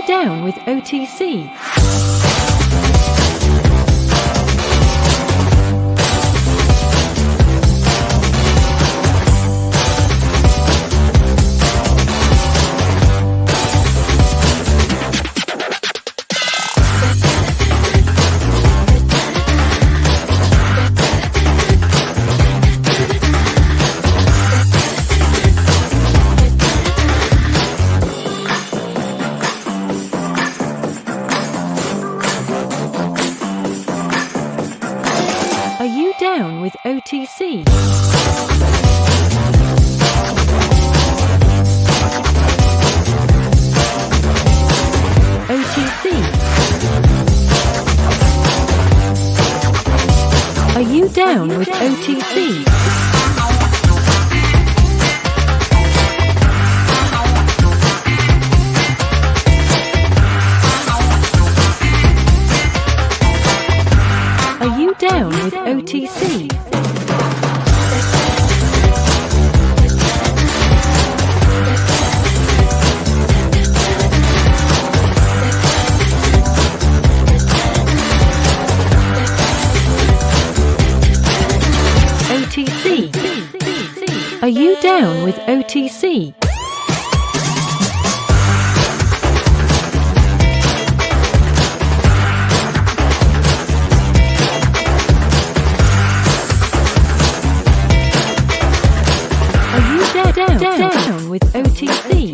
you down with OTC? Are you down with OTC? OTC. Are you down with OTC? Are you down with OTC? OTC. Are you down with OTC? Down with OTC.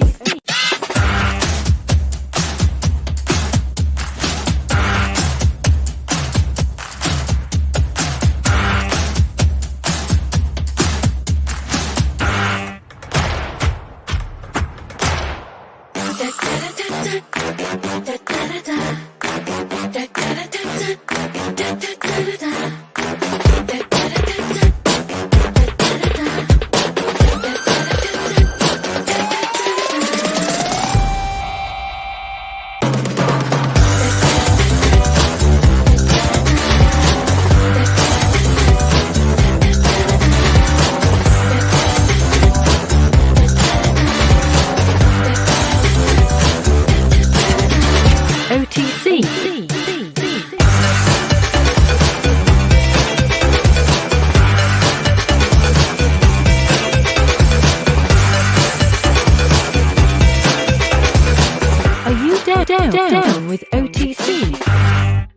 Down with OTC.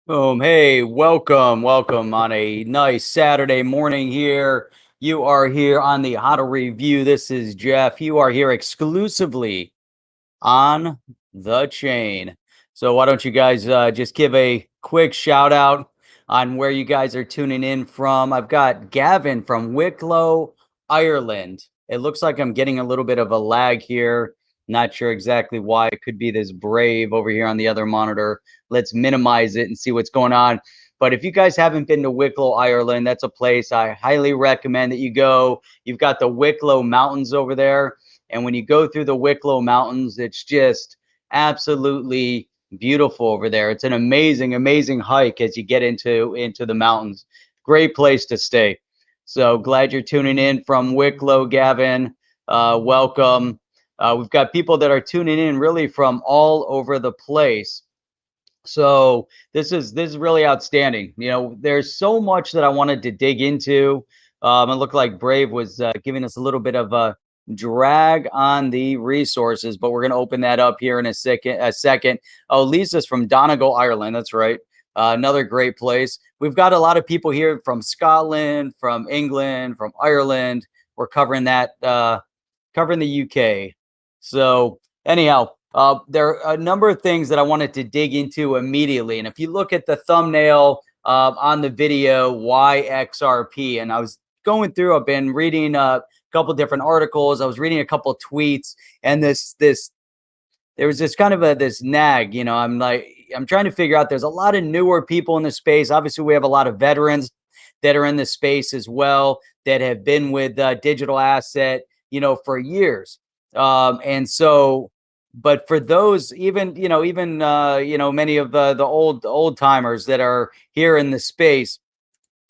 Boom. Hey, welcome on a nice Saturday morning here. You are here on the How to Review. This is Jeff. You are here exclusively on the chain. So why don't you guys just give a quick shout out on where you guys are tuning in from. I've got Gavin from Wicklow, Ireland. It looks like I'm getting a little bit of a lag here. Not sure exactly why. It could be this Brave over here on the other monitor. Let's minimize it and see what's going on. But if you guys haven't been to Wicklow, Ireland, that's a place I highly recommend that you go. You've got the Wicklow Mountains over there. And when you go through the Wicklow Mountains, it's just absolutely beautiful over there. It's an amazing, amazing hike as you get into the mountains. Great place to stay. So glad you're tuning in from Wicklow, Gavin. Welcome. We've got people that are tuning in really from all over the place. So this is really outstanding. You know, there's so much that I wanted to dig into. It looked like Brave was giving us a little bit of a drag on the resources, but we're going to open that up here in a second. Oh, Lisa's from Donegal, Ireland. That's right. Another great place. We've got a lot of people here from Scotland, from England, from Ireland. We're covering that, covering the UK. So anyhow, there are a number of things that I wanted to dig into immediately. And if you look at the thumbnail on the video, why XRP, and I was going through, I've been reading a couple different articles. I was reading a couple tweets, and there was this kind of this nag, you know, I'm trying to figure out, there's a lot of newer people in the space. Obviously, we have a lot of veterans that are in the space as well, that have been with digital asset, you know, for years. And so, but for those, even many of the old timers that are here in the space,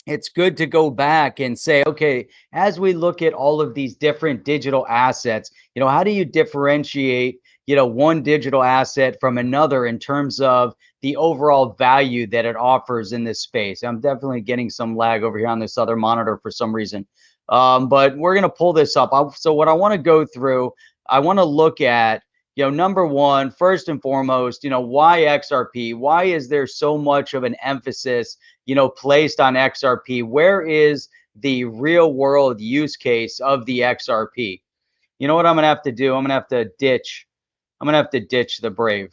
it's good to go back and say, okay, as we look at all of these different digital assets, how do you differentiate, one digital asset from another in terms of the overall value that it offers in this space? I'm definitely getting some lag over here on this other monitor for some reason. But we're going to pull this up. So what I want to go through, I want to look at, number one, first and foremost, why XRP? Why is there so much of an emphasis placed on XRP? Where is the real world use case of the XRP? You know what I'm going to have to do? I'm going to have to ditch the Brave.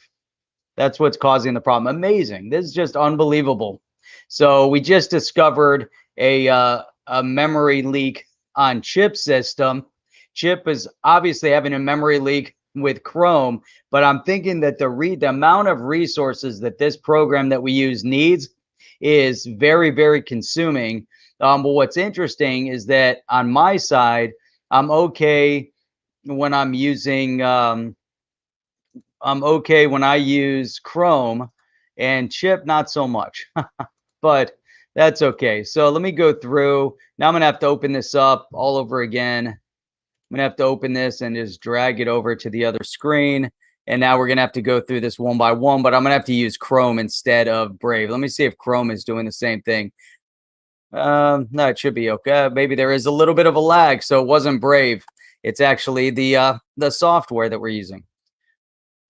That's what's causing the problem. Amazing. This is just unbelievable. So we just discovered a memory leak on Chip system. Chip is obviously having a memory leak with Chrome, but I'm thinking that the amount of resources that this program that we use needs is very, very consuming. But what's interesting is that on my side, I'm okay when I'm using I'm okay when I use Chrome, and Chip not so much. But that's okay. So let me go through. Now I'm gonna have to open this up all over again. I'm gonna have to open this and just drag it over to the other screen. And now we're gonna have to go through this one by one, but I'm gonna have to use Chrome instead of Brave. Let me see if Chrome is doing the same thing. No, it should be okay. Maybe there is a little bit of a lag, so it wasn't Brave. It's actually the software that we're using.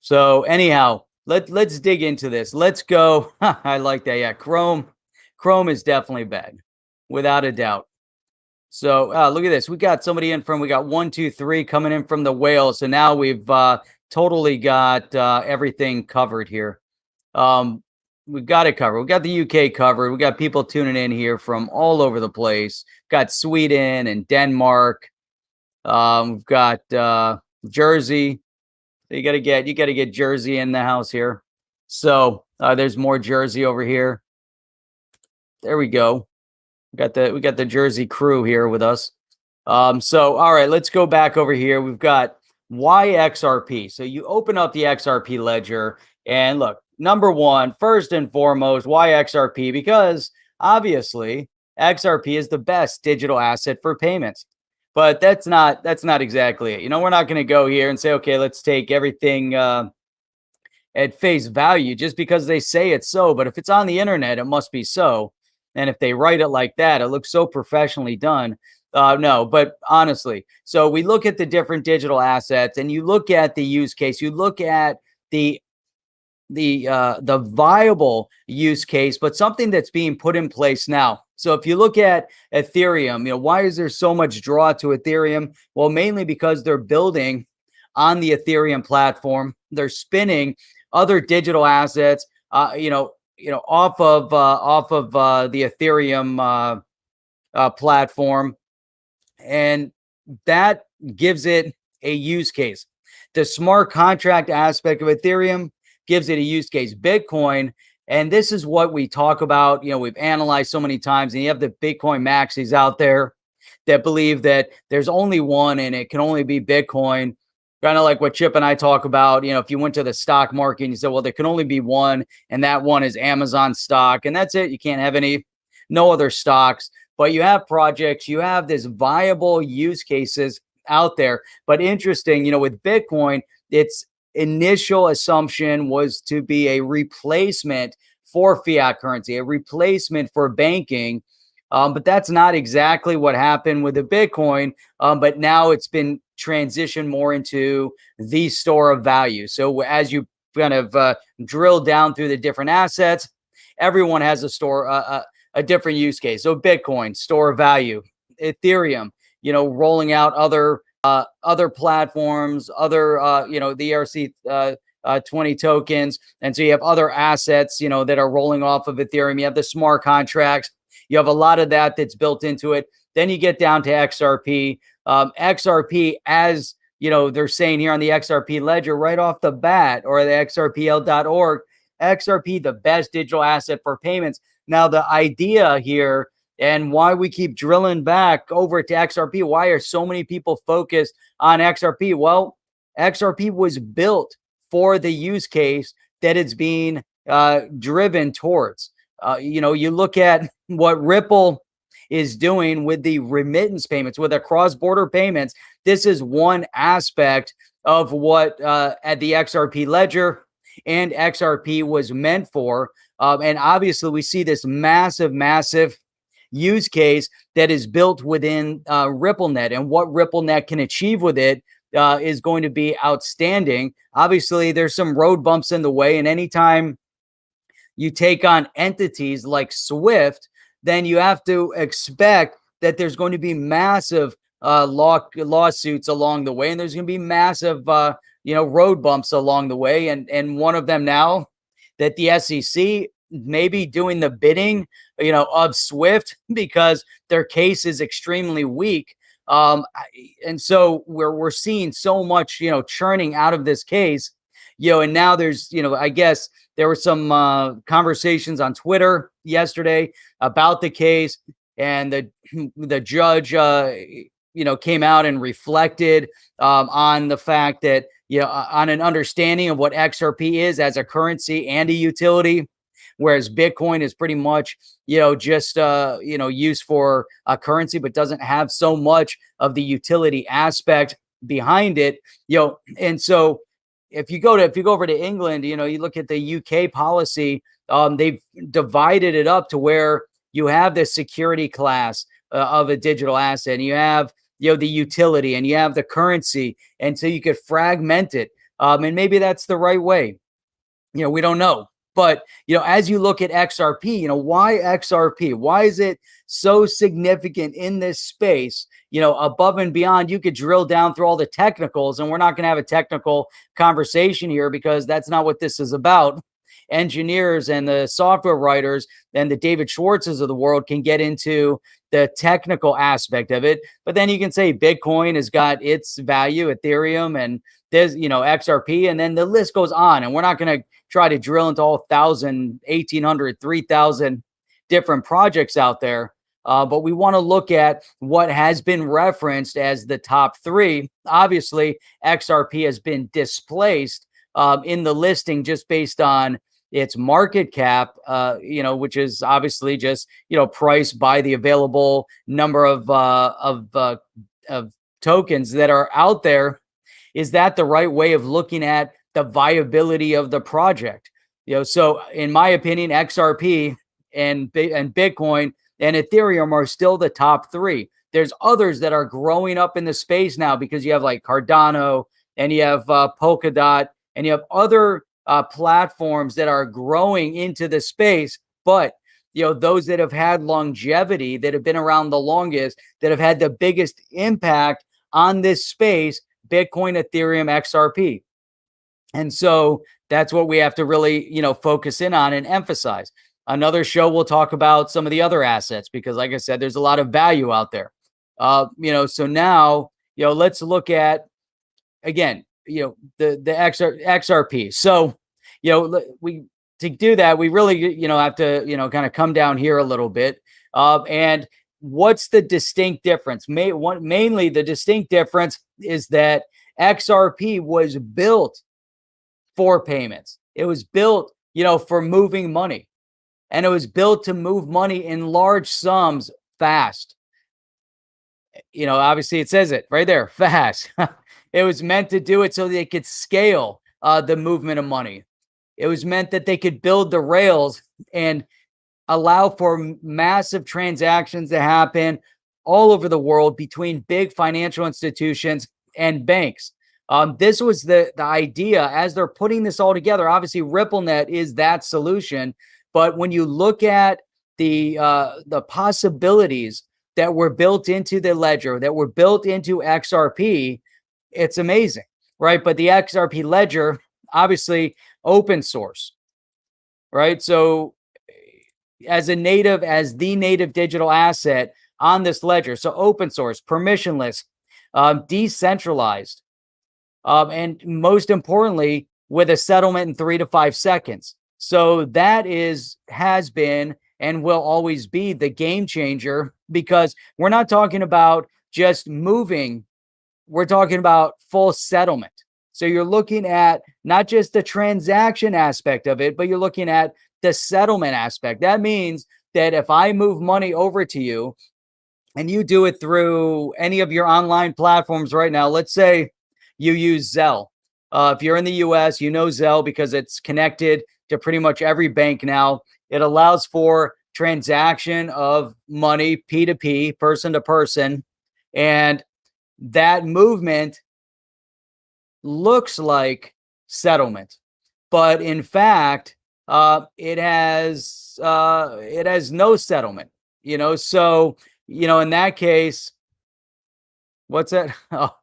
So anyhow, let's dig into this. Let's go. I like that. Yeah, Chrome is definitely bad, without a doubt. So look at this. We got somebody in from. We got 1, 2, 3 coming in from the whale. So now we've totally got everything covered here. We've got it covered. We got the UK covered. We got people tuning in here from all over the place. Got Sweden and Denmark. We've got Jersey. You got to get Jersey in the house here. So there's more Jersey over here. There we go. We got the Jersey crew here with us. So all right, let's go back over here. We've got YXRP. So you open up the XRP ledger and look, number one, first and foremost, YXRP, because obviously XRP is the best digital asset for payments. But that's not exactly it. We're not going to go here and say, okay, let's take everything at face value just because they say it's so. But if it's on the internet, it must be so. And if they write it like that, it looks so professionally done. No, but honestly, so we look at the different digital assets and you look at the use case, you look at the viable use case, but something that's being put in place now. So if you look at Ethereum, why is there so much draw to Ethereum? Well, mainly because they're building on the Ethereum platform. They're spinning other digital assets, off of the Ethereum platform, and that gives it a use case. The smart contract aspect of Ethereum gives it a use case. Bitcoin, and this is what we talk about, we've analyzed so many times, and you have the Bitcoin maxis out there that believe that there's only one and it can only be Bitcoin. Kind of like what Chip and I talk about, if you went to the stock market and you said, well, there can only be one, and that one is Amazon stock, and that's it. You can't have no other stocks, but you have projects, you have this viable use cases out there. But interesting, with Bitcoin, its initial assumption was to be a replacement for fiat currency, a replacement for banking. But that's not exactly what happened with the Bitcoin. But now it's been transitioned more into the store of value. So as you kind of drill down through the different assets, everyone has a different use case. So Bitcoin, store of value, Ethereum, rolling out other platforms, other the ERC20 tokens, and so you have other assets that are rolling off of Ethereum. You have the smart contracts. You have a lot of that's built into it. Then you get down to XRP. XRP, as they're saying here on the XRP ledger right off the bat, or the XRPL.org, XRP, the best digital asset for payments. Now, the idea here and why we keep drilling back over to XRP, why are so many people focused on XRP? Well, XRP was built for the use case that it's being driven towards. You look at what Ripple is doing with the remittance payments, with the cross-border payments. This is one aspect of what at the XRP ledger and XRP was meant for. And obviously, we see this massive use case that is built within RippleNet, and what RippleNet can achieve with it is going to be outstanding. Obviously, there's some road bumps in the way, and anytime you take on entities like Swift, then you have to expect that there's going to be massive lawsuits along the way, and there's going to be massive road bumps along the way. And one of them now that the SEC may be doing the bidding of Swift because their case is extremely weak. And so we're seeing so much churning out of this case, and now there's I guess there were some conversations on Twitter yesterday about the case, and the judge came out and reflected on the fact that on an understanding of what XRP is as a currency and a utility, whereas Bitcoin is pretty much just used for a currency, but doesn't have so much of the utility aspect behind it. And so if you go over to England, you look at the UK policy, they've divided it up to where you have the security class of a digital asset, and you have the utility, and you have the currency, and so you could fragment it. And maybe that's the right way. We don't know. But, as you look at XRP, why XRP? Why is it so significant in this space? Above and beyond, you could drill down through all the technicals, and we're not going to have a technical conversation here because that's not what this is about. Engineers and the software writers and the David Schwartzes of the world can get into the technical aspect of it. But then you can say Bitcoin has got its value, Ethereum, and there's, XRP, and then the list goes on. And we're not going to try to drill into all 1,000, 1,800, 3,000 different projects out there. But we want to look at what has been referenced as the top three. Obviously, XRP has been displaced in the listing just based on its market cap, which is obviously just, priced by the available number of tokens that are out there. Is that the right way of looking at the viability of the project? So in my opinion, XRP and Bitcoin and Ethereum are still the top three. There's others that are growing up in the space now because you have like Cardano, and you have Polkadot, and you have other platforms that are growing into the space. But those that have had longevity, that have been around the longest, that have had the biggest impact on this space, Bitcoin, Ethereum, XRP. And so that's what we have to really, focus in on and emphasize. Another show, we'll talk about some of the other assets because, like I said, there's a lot of value out there. So now, let's look at, again, the XRP. So, to do that, we really, have to, kind of come down here a little bit. And what's the distinct difference? Mainly the distinct difference is that XRP was built for payments. It was built, for moving money, and it was built to move money in large sums fast. Obviously it says it right there, fast. It was meant to do it so they could scale the movement of money. It was meant that they could build the rails and allow for massive transactions to happen all over the world between big financial institutions and banks. This was the idea as they're putting this all together. Obviously, RippleNet is that solution. But when you look at the possibilities that were built into the ledger, that were built into XRP, it's amazing, right? But the XRP ledger, obviously open source, right? So as the native digital asset on this ledger, so open source, permissionless, decentralized, and most importantly, with a settlement in 3 to 5 seconds. So that has been and will always be the game changer, because we're not talking about just moving, we're talking about full settlement. So you're looking at not just the transaction aspect of it, but you're looking at the settlement aspect. That means that if I move money over to you, and you do it through any of your online platforms right now, let's say you use Zelle. If you're in the US, you know Zelle because it's connected to pretty much every bank now. It allows for transaction of money, P2P, person to person. And that movement looks like settlement, but in fact, it has no settlement. So in that case, what's that? Oh,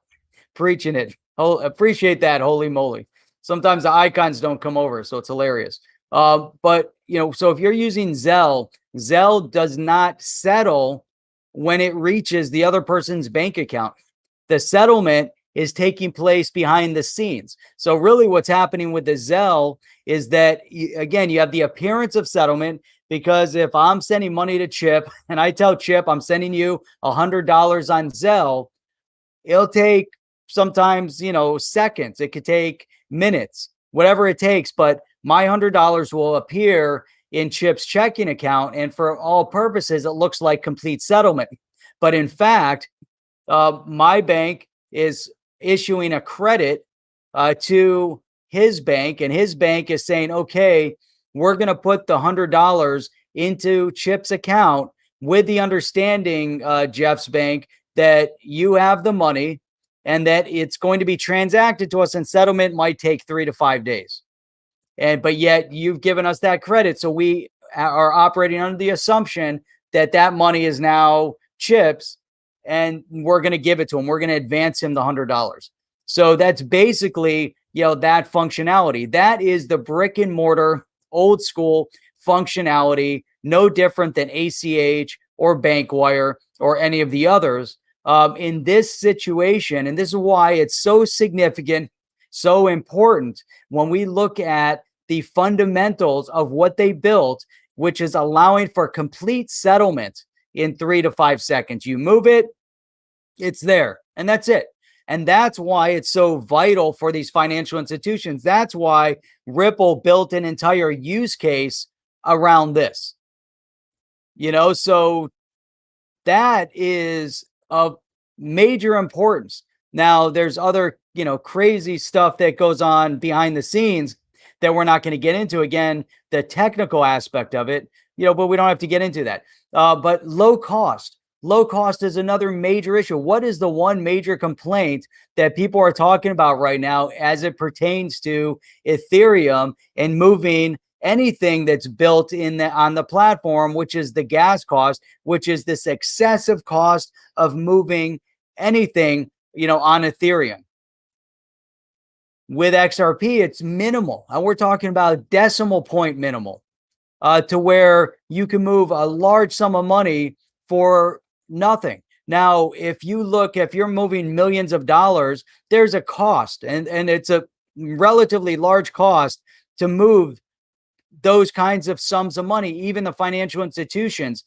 preaching it. Oh, appreciate that. Holy moly! Sometimes the icons don't come over, so it's hilarious. But so if you're using Zelle, Zelle does not settle when it reaches the other person's bank account. The settlement is taking place behind the scenes. So really what's happening with the Zelle is that, again, you have the appearance of settlement, because if I'm sending money to Chip and I tell Chip I'm sending you $100 on Zelle, it'll take sometimes, seconds. It could take minutes, whatever it takes. But my $100 will appear in Chip's checking account. And for all purposes, it looks like complete settlement. But in fact, my bank is issuing a credit to his bank, and his bank is saying, okay, we're going to put the $100 into Chip's account with the understanding, Jeff's bank, that you have the money and that it's going to be transacted to us, and settlement might take 3 to 5 days. But yet you've given us that credit. So we are operating under the assumption that that money is now Chip's, and we're going to give it to him. We're going to advance him the $100. So that's basically, that functionality. That is the brick and mortar old school functionality, no different than ACH or Bankwire or any of the others. In this situation, and this is why it's so significant, so important when we look at the fundamentals of what they built, which is allowing for complete settlement in 3 to 5 seconds. You move it, it's there, and that's it. And that's why it's so vital for these financial institutions. That's why Ripple built an entire use case around this. So that is of major importance. Now, there's other, crazy stuff that goes on behind the scenes that we're not going to get into. Again, the technical aspect of it, but we don't have to get into that. But low cost is another major issue. What is the one major complaint that people are talking about right now as it pertains to Ethereum and moving anything that's built on the platform, which is the gas cost, which is this excessive cost of moving anything, on Ethereum? With XRP, it's minimal. And we're talking about decimal point minimal, to where you can move a large sum of money for nothing. Now, if you're moving millions of dollars, there's a cost, and it's a relatively large cost to move those kinds of sums of money. Even the financial institutions,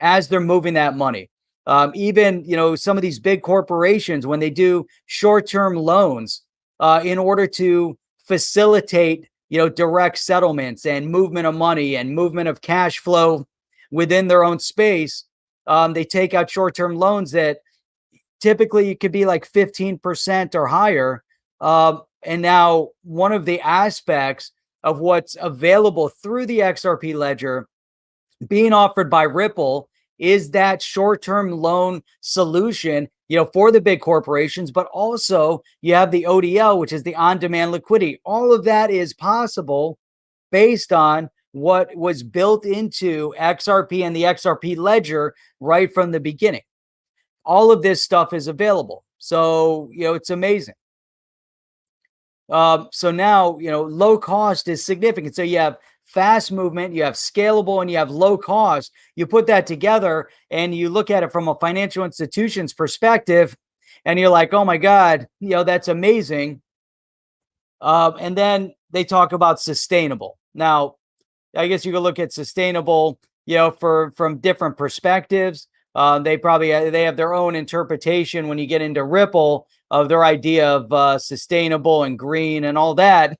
as they're moving that money, even some of these big corporations, when they do short-term loans, in order to facilitate direct settlements and movement of money and movement of cash flow within their own space, they take out short-term loans that typically it could be like 15% or higher. And now one of the aspects of what's available through the XRP ledger being offered by Ripple is that short-term loan solution, for the big corporations, but also you have the ODL, which is the on-demand liquidity. All of that is possible based on what was built into XRP and the XRP ledger right from the beginning. All of this stuff is available. So, it's amazing. So now, low cost is significant. So you have fast movement, you have scalable, and you have low cost. You put that together and you look at it from a financial institution's perspective, and you're like, oh my God, that's amazing. And then they talk about sustainable. Now, I guess you could look at sustainable, from different perspectives. They have their own interpretation when you get into Ripple of their idea of sustainable and green and all that.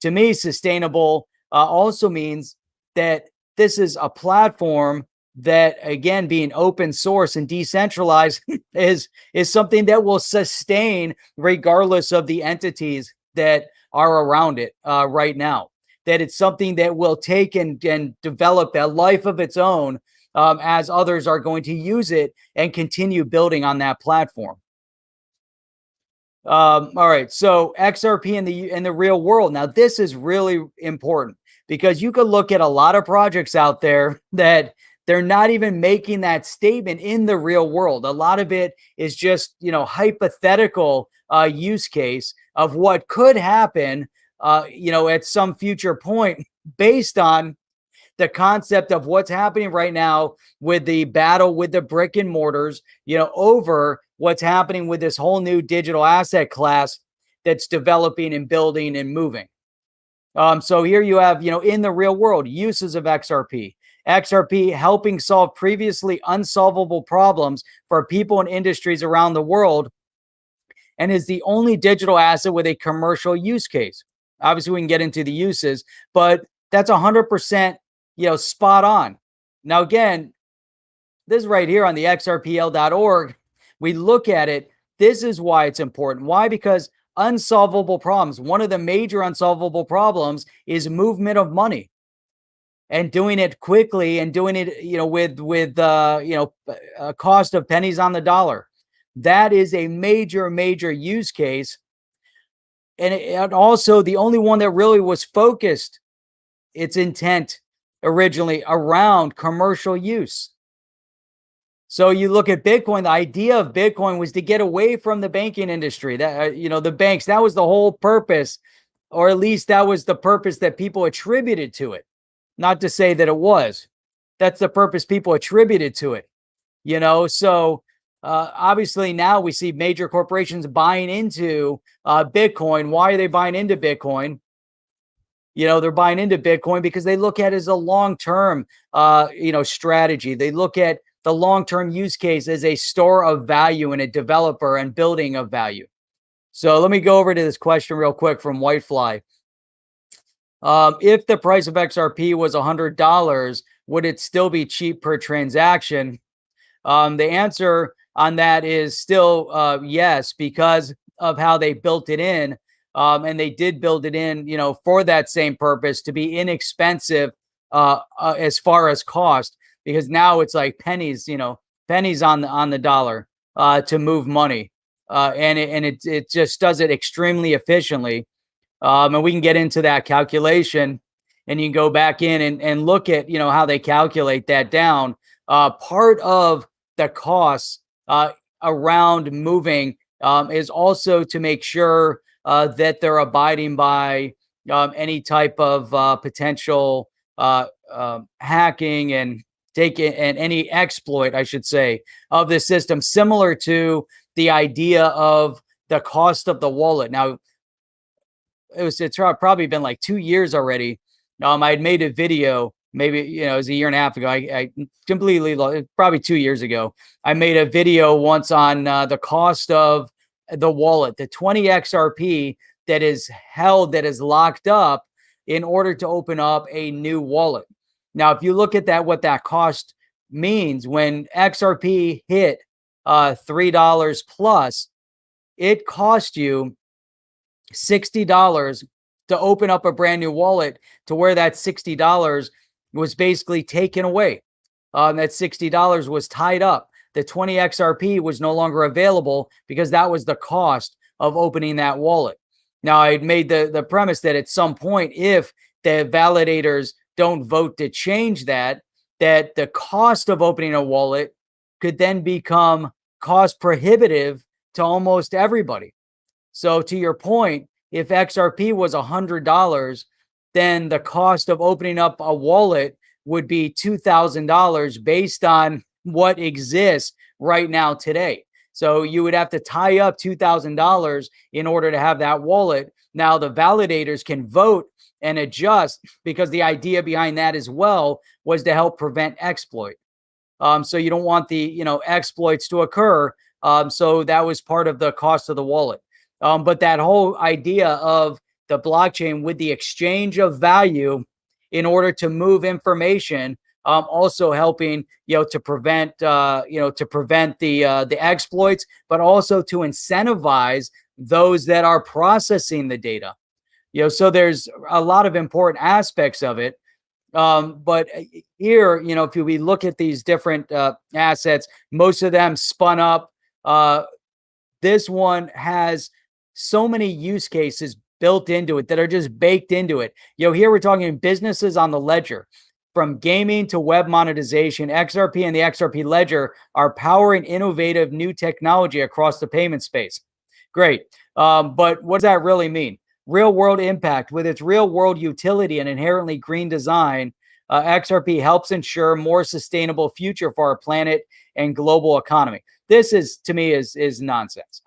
To me, sustainable also means that this is a platform that, again, being open source and decentralized is something that will sustain regardless of the entities that are around it right now. That it's something that will take and develop a life of its own as others are going to use it and continue building on that platform. All right, so XRP in the real world. Now, this is really important because you could look at a lot of projects out there that they're not even making that statement in the real world. A lot of it is just, hypothetical use case of what could happen, at some future point based on the concept of what's happening right now with the battle with the brick and mortars, over what's happening with this whole new digital asset class that's developing and building and moving. So here you have, in the real world, uses of XRP. XRP helping solve previously unsolvable problems for people and industries around the world, and is the only digital asset with a commercial use case. Obviously, we can get into the uses, but that's 100%, spot on. Now, again, this is right here on the xrpl.org. We look at it. This is why it's important. Why? Because unsolvable problems. One of the major unsolvable problems is movement of money, and doing it quickly and doing it, with a cost of pennies on the dollar. That is a major, major use case. And also the only one that really was focused its intent originally around commercial use. So you look at Bitcoin, the idea of Bitcoin was to get away from the banking industry, that, the banks. That was the whole purpose, or at least that was the purpose that people attributed to it. Not to say that it was. That's the purpose people attributed to it. So obviously now we see major corporations buying into Bitcoin. Why are they buying into Bitcoin? They're buying into Bitcoin because they look at it as a long-term, strategy. They look at the long-term use case as a store of value and a developer and building of value. So let me go over to this question real quick from Whitefly. If the price of XRP was $100, would it still be cheap per transaction? The answer on that is still yes, because of how they built it in. And they did build it in, for that same purpose, to be inexpensive as far as cost, because now it's like pennies, pennies on the dollar to move money. And it just does it extremely efficiently. And we can get into that calculation, and you can go back in and look at, how they calculate that down. Part of the costs around moving is also to make sure that they're abiding by any type of potential hacking and any exploit, I should say, of the system, similar to the idea of the cost of the wallet. Now, it's probably been like 2 years already. I had made a video, maybe, it was a year and a half ago. I completely lost, probably 2 years ago. I made a video once on the cost of the wallet, the 20 XRP that is held, that is locked up in order to open up a new wallet. Now, if you look at that, what that cost means, when XRP hit $3 plus, it cost you $60 to open up a brand new wallet, to where that $60 was basically taken away. That $60 was tied up. The 20 XRP was no longer available because that was the cost of opening that wallet. Now, I made the premise that at some point, if the validators don't vote to change that the cost of opening a wallet could then become cost prohibitive to almost everybody. So to your point, if XRP was $100, then the cost of opening up a wallet would be $2,000 based on what exists right now today. So you would have to tie up $2,000 in order to have that wallet. Now the validators can vote and adjust, because the idea behind that as well was to help prevent exploit. So you don't want the exploits to occur. So that was part of the cost of the wallet. But that whole idea of the blockchain with the exchange of value in order to move information also helping, to prevent, the exploits, but also to incentivize those that are processing the data. So there's a lot of important aspects of it. But here, if we look at these different assets, most of them spun up. This one has so many use cases built into it that are just baked into it. Here we're talking businesses on the ledger. From gaming to web monetization, XRP and the XRP ledger are powering innovative new technology across the payment space. Great. But what does that really mean? Real world impact. With its real world utility and inherently green design, XRP helps ensure more sustainable future for our planet and global economy. This is, to me, is nonsense.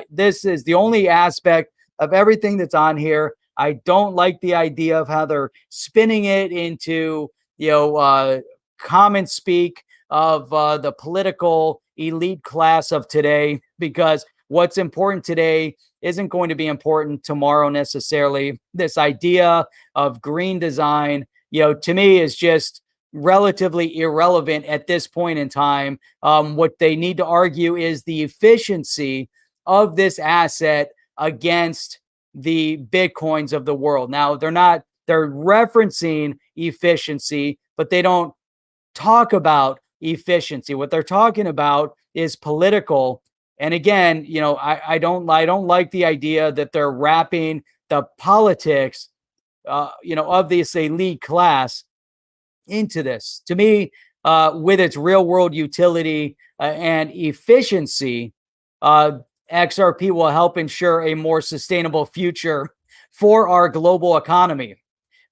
This is the only aspect of everything that's on here. I don't like the idea of how they're spinning it into, common speak of the political elite class of today, because what's important today isn't going to be important tomorrow necessarily. This idea of green design, to me, is just relatively irrelevant at this point in time. What they need to argue is the efficiency of this asset against the Bitcoins of the world. Now, they're referencing efficiency, but they don't talk about efficiency. What they're talking about is political. And again, I don't like the idea that they're wrapping the politics, of this elite class into this. To me, with its real world utility and efficiency, XRP will help ensure a more sustainable future for our global economy.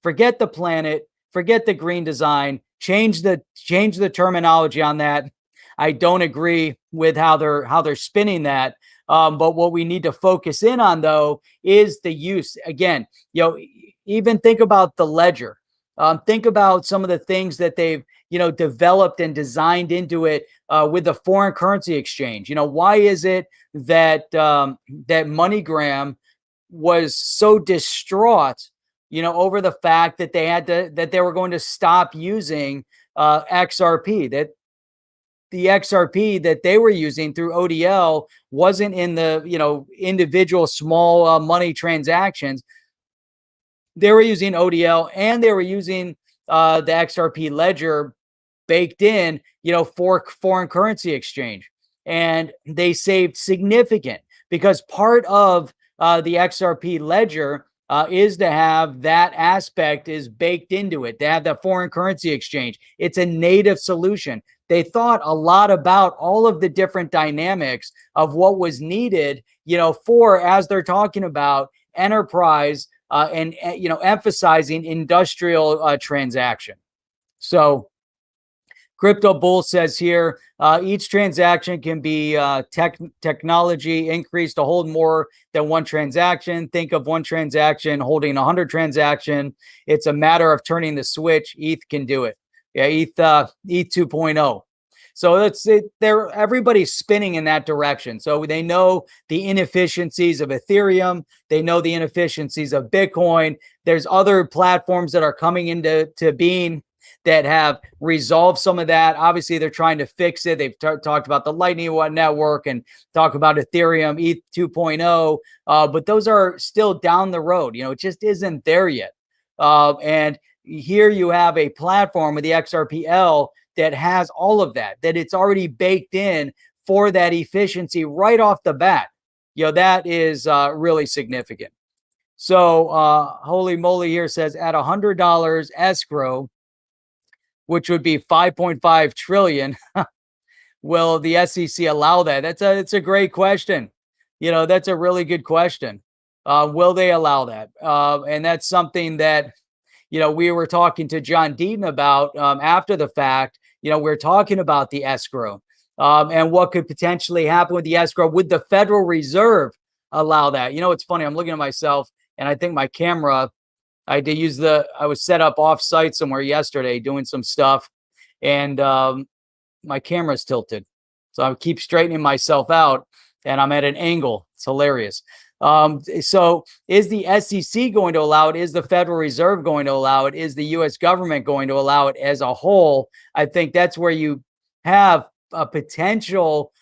Forget the planet, forget the green design, change the terminology on that. I don't agree with how they're spinning that. But what we need to focus in on, though, is the use. Again, even think about the ledger. Think about some of the things that they've developed and designed into it with the foreign currency exchange. Why is it that that MoneyGram was so distraught, over the fact that they were going to stop using XRP, that the XRP that they were using through ODL wasn't in the individual small money transactions. They were using ODL and they were using the XRP ledger baked in, for foreign currency exchange, and they saved significant, because part of the XRP ledger is to have that aspect is baked into it. They have the foreign currency exchange. It's a native solution. They thought a lot about all of the different dynamics of what was needed, for, as they're talking about, enterprise and emphasizing industrial transaction. So Crypto Bull says here, each transaction can be technology increased to hold more than one transaction. Think of one transaction holding 100 transaction. It's a matter of turning the switch. ETH can do it. Yeah, ETH 2.0. So everybody's spinning in that direction. So they know the inefficiencies of Ethereum. They know the inefficiencies of Bitcoin. There's other platforms that are coming into being that have resolved some of that. Obviously, they're trying to fix it. They've talked about the Lightning Network and talk about Ethereum, ETH 2.0, but those are still down the road. It just isn't there yet. And here you have a platform with the XRPL that has all of that it's already baked in for that efficiency right off the bat. That is really significant. So Holy Moly here says at $100 escrow, which would be 5.5 trillion. Will the SEC allow that? It's a great question. That's a really good question. Will they allow that? And that's something that, we were talking to John Deaton about after the fact. We're talking about the escrow and what could potentially happen with the escrow. Would the Federal Reserve allow that? It's funny. I'm looking at myself and I think my camera, I was set up off site somewhere yesterday doing some stuff, and my camera's tilted. So I keep straightening myself out and I'm at an angle. It's hilarious. So is the SEC going to allow it? Is the Federal Reserve going to allow it? Is the U.S. government going to allow it as a whole? I think that's where you have a potential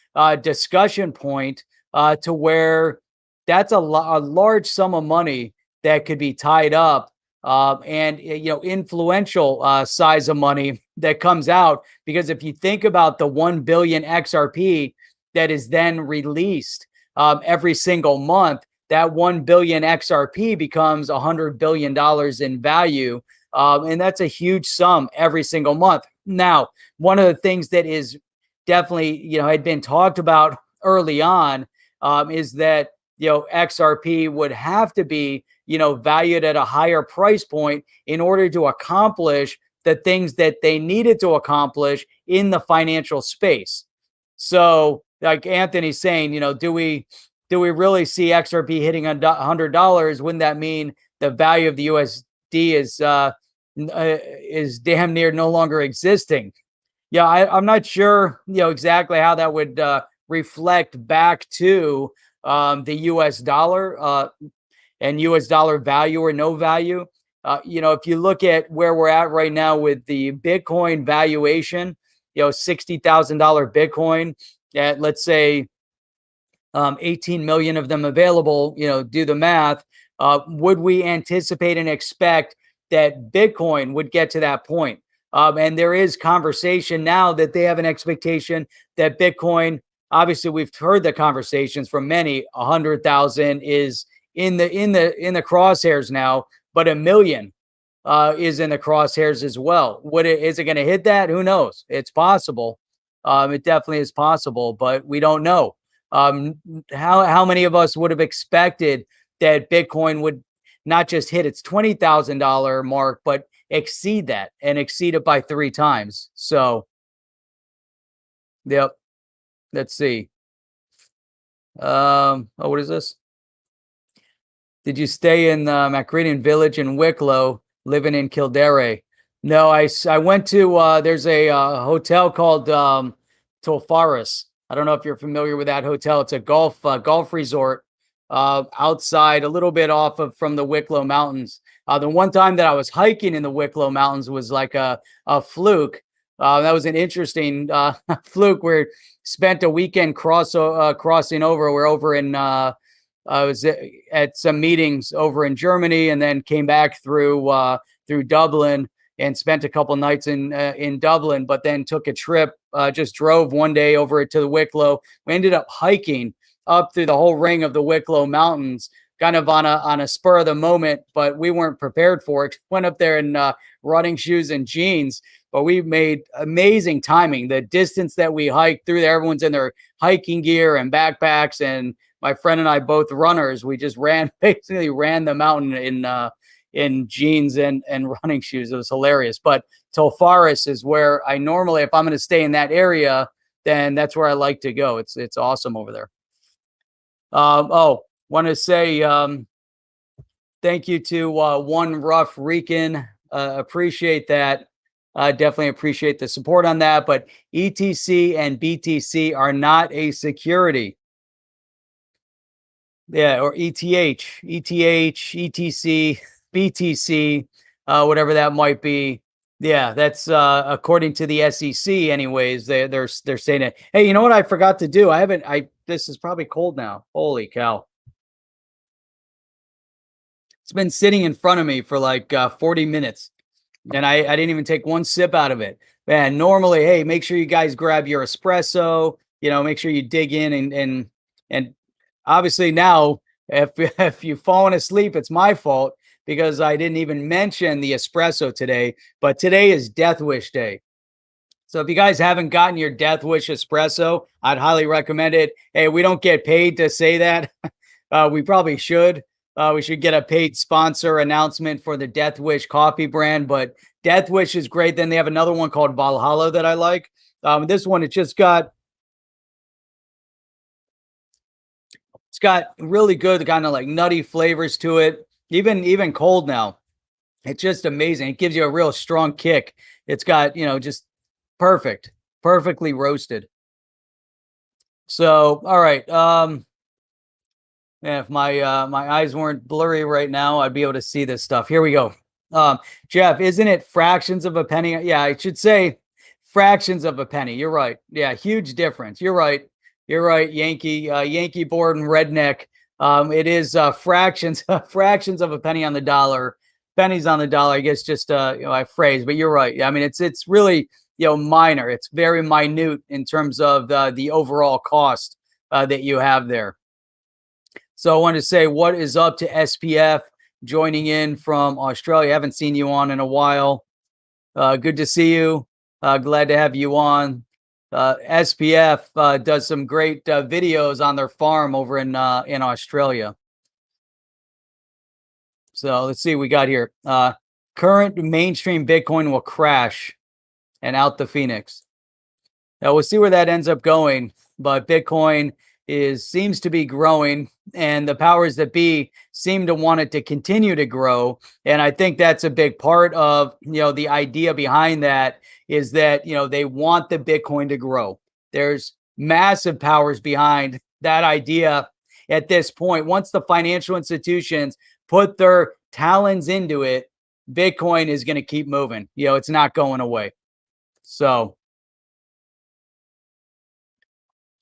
discussion point to where that's a large sum of money that could be tied up, and influential size of money that comes out. Because if you think about the 1 billion XRP that is then released every single month, that 1 billion XRP becomes $100 billion in value. And that's a huge sum every single month. Now, one of the things that is definitely, had been talked about early on, is that, XRP would have to be, valued at a higher price point in order to accomplish the things that they needed to accomplish in the financial space. So, like Anthony's saying, do we really see XRP hitting $100? Wouldn't that mean the value of the USD is damn near no longer existing? Yeah, I'm not sure, exactly how that would reflect back to the US dollar and US dollar value or no value. If you look at where we're at right now with the Bitcoin valuation, $60,000 Bitcoin at, let's say, 18 million of them available, do the math. Would we anticipate and expect that Bitcoin would get to that point? And there is conversation now that they have an expectation that Bitcoin, obviously we've heard the conversations from many, 100,000 is in the crosshairs now, but 1 million is in the crosshairs as well. Is it going to hit that? Who knows? It's possible. It definitely is possible, but we don't know. How many of us would have expected that Bitcoin would not just hit its $20,000 mark, but exceed that and exceed it by 3 times? So, yep. Let's see. What is this? Did you stay in the Macroeconomics Village in Wicklow, living in Kildare? No, I went to, there's a hotel called Tolfaris. I don't know if you're familiar with that hotel. It's a golf resort outside, a little bit off of from the Wicklow Mountains. The one time that I was hiking in the Wicklow Mountains was like a fluke. That was an interesting fluke. We spent a weekend crossing over. We're over in I was at some meetings over in Germany, and then came back through Dublin and spent a couple nights in Dublin, but then took a trip, just drove one day over to the Wicklow. We ended up hiking up through the whole ring of the Wicklow Mountains, kind of on a spur of the moment, but we weren't prepared for it. Went up there in running shoes and jeans, but we made amazing timing. The distance that we hiked through there, everyone's in their hiking gear and backpacks, and my friend and I, both runners, we just basically ran the mountain in jeans and running shoes. It was hilarious. But Tolfaris is where I normally, if I'm going to stay in that area, then that's where I like to go. It's awesome over there. Want to say thank you to One Rough Rican. Appreciate that. Definitely appreciate the support on that. But ETC and BTC are not a security. Yeah, or ETH, ETC, BTC, whatever that might be. Yeah, that's according to the SEC. Anyways, they're saying it. Hey, you know what I forgot to do? This is probably cold now. Holy cow! It's been sitting in front of me for like 40 minutes, and I didn't even take one sip out of it. Man, normally, hey, make sure you guys grab your espresso. Make sure you dig in and obviously now, if you've fallen asleep, it's my fault because I didn't even mention the espresso today. But today is Death Wish Day. So if you guys haven't gotten your Death Wish espresso, I'd highly recommend it. Hey, we don't get paid to say that. We probably should. We should get a paid sponsor announcement for the Death Wish coffee brand. But Death Wish is great. Then they have another one called Valhalla that I like. This one, it's got really good kind of like nutty flavors to it. Even cold now, it's just amazing. It gives you a real strong kick. It's got, just perfectly roasted. So, all right. Yeah, if my eyes weren't blurry right now, I'd be able to see this stuff. Here we go. Jeff, isn't it fractions of a penny? Yeah, I should say fractions of a penny. You're right. Yeah, huge difference. You're right. You're right. Yankee born redneck. It is fractions fractions of a penny on the dollar. Pennies on the dollar. I guess just I phrase, but you're right. I mean, it's really minor. It's very minute in terms of the overall cost that you have there. So I wanted to say what is up to SPF joining in from Australia. I haven't seen you on in a while. Good to see you. Glad to have you on. SPF does some great videos on their farm over in Australia. So let's see what we got here. Current mainstream Bitcoin will crash and out the Phoenix. Now we'll see where that ends up going, but Bitcoin seems to be growing, and the powers that be seem to want it to continue to grow. And I think that's a big part of the idea behind that is that they want the Bitcoin to grow. There's massive powers behind that idea at this point. Once the financial institutions put their talons into it, Bitcoin is going to keep moving. It's not going away. So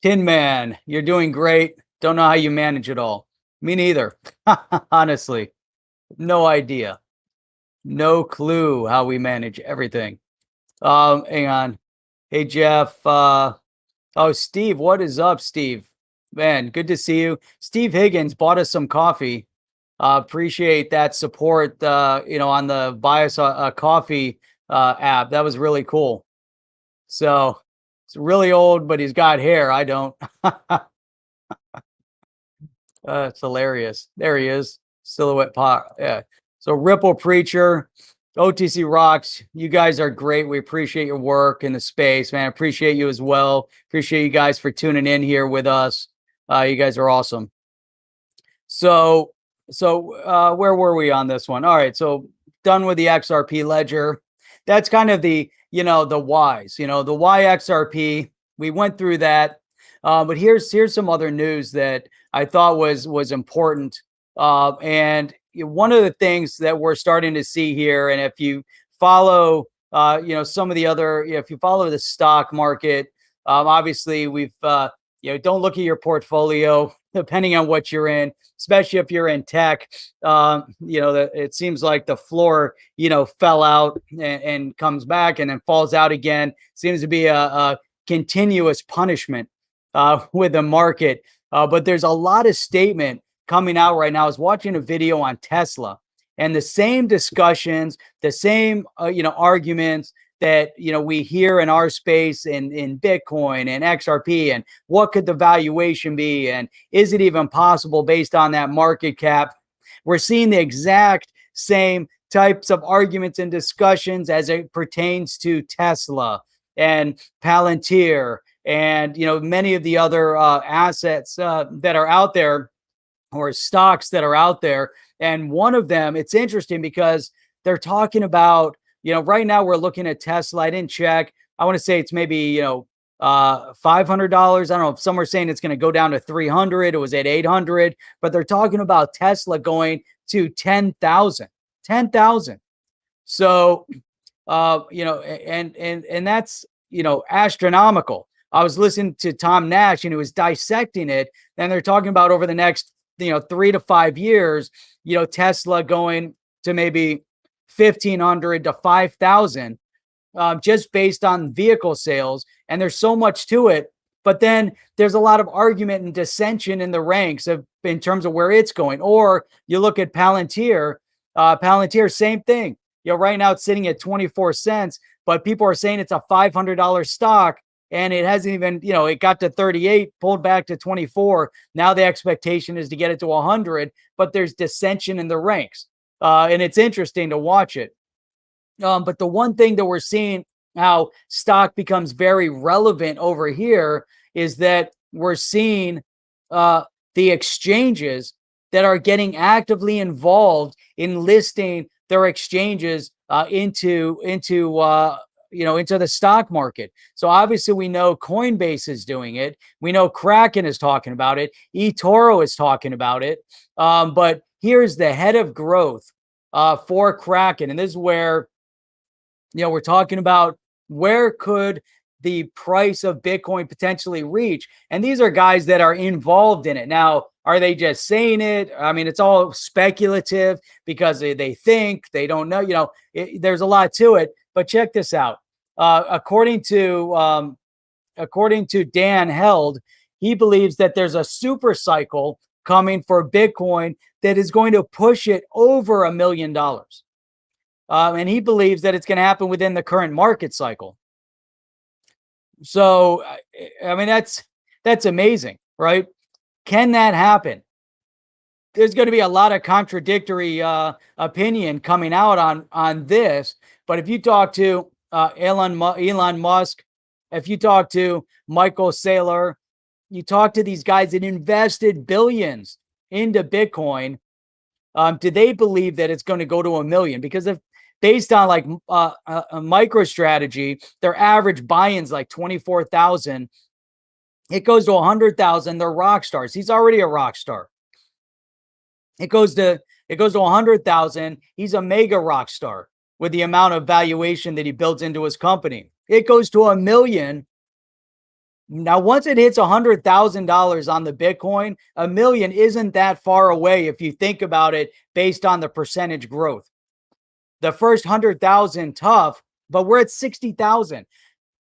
Tin Man, you're doing great. Don't know how you manage it all. Me neither. Honestly, no idea. No clue how we manage everything. Hang on. Hey, Jeff. Oh, Steve, what is up, Steve? Man, good to see you. Steve Higgins bought us some coffee. Appreciate that support, on the buy us a coffee app. That was really cool. So it's really old, but he's got hair. I don't. It's hilarious. There he is. Silhouette pot. Yeah. So Ripple Preacher, OTC Rocks, you guys are great. We appreciate your work in the space, man. Appreciate you as well. Appreciate you guys for tuning in here with us. You guys are awesome. So where were we on this one? All right. So done with the XRP ledger. That's kind of the whys, the why XRP. We went through that. But here's some other news that I thought was important. And one of the things that we're starting to see here, and if you follow, some of the other, if you follow the stock market, obviously we've, don't look at your portfolio depending on what you're in, especially if you're in tech. It seems like the floor, fell out and comes back and then falls out again. Seems to be a continuous punishment with the market. But there's a lot of statement coming out right now. I was watching a video on Tesla, and the same discussions, the same arguments that we hear in our space in Bitcoin and XRP, and what could the valuation be, and is it even possible based on that market cap? We're seeing the exact same types of arguments and discussions as it pertains to Tesla and Palantir and many of the other assets that are out there, or stocks that are out there. And one of them, it's interesting because they're talking about, right now we're looking at Tesla. I didn't check. I want to say it's maybe $500. I don't know if some are saying it's going to go down to 300. It was at 800, but they're talking about Tesla going to 10,000. So and that's astronomical. I was listening to Tom Nash and he was dissecting it, and they're talking about over the next 3 to 5 years, Tesla going to maybe 1,500 to 5,000, just based on vehicle sales. And there's so much to it, but then there's a lot of argument and dissension in the ranks in terms of where it's going. Or you look at Palantir. Palantir, same thing. Right now it's sitting at 24 cents, but people are saying it's a $500 stock. And it hasn't even, it got to 38, pulled back to 24. Now the expectation is to get it to 100, but there's dissension in the ranks. And it's interesting to watch it. But the one thing that we're seeing how stock becomes very relevant over here is that we're seeing the exchanges that are getting actively involved in listing their exchanges into into the stock market. So obviously we know Coinbase is doing it. We know Kraken is talking about it. eToro is talking about it. But here's the head of growth for Kraken. And this is where, we're talking about where could the price of Bitcoin potentially reach? And these are guys that are involved in it. Now, are they just saying it? I mean, it's all speculative because they think, they don't know, there's a lot to it, but check this out. According to Dan Held, he believes that there's a super cycle coming for Bitcoin that is going to push it over $1 million. And he believes that it's going to happen within the current market cycle. So, I mean, that's amazing, right? Can that happen? There's going to be a lot of contradictory opinion coming out on this. But if you talk to Elon Musk, if you talk to Michael Saylor, you talk to these guys that invested billions into Bitcoin, do they believe that it's going to go to 1 million? Because if based on like a MicroStrategy, their average buy-in's like 24,000. It goes to 100,000. They're rock stars. He's already a rock star. It goes to 100,000. He's a mega rock star with the amount of valuation that he builds into his company. It goes to 1 million. Now, once it hits $100,000 on the Bitcoin, 1 million isn't that far away if you think about it based on the percentage growth. The first 100,000 tough, but we're at 60,000.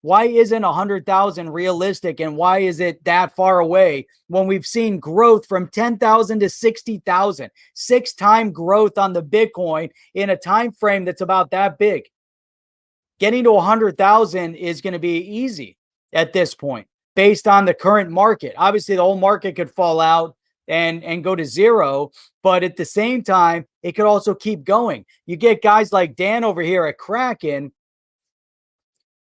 Why isn't 100,000 realistic, and why is it that far away when we've seen growth from 10,000 to 60,000? 6-time growth on the Bitcoin in a time frame that's about that big. Getting to 100,000 is going to be easy at this point based on the current market. Obviously, the whole market could fall out and go to zero, but at the same time, it could also keep going. You get guys like Dan over here at Kraken,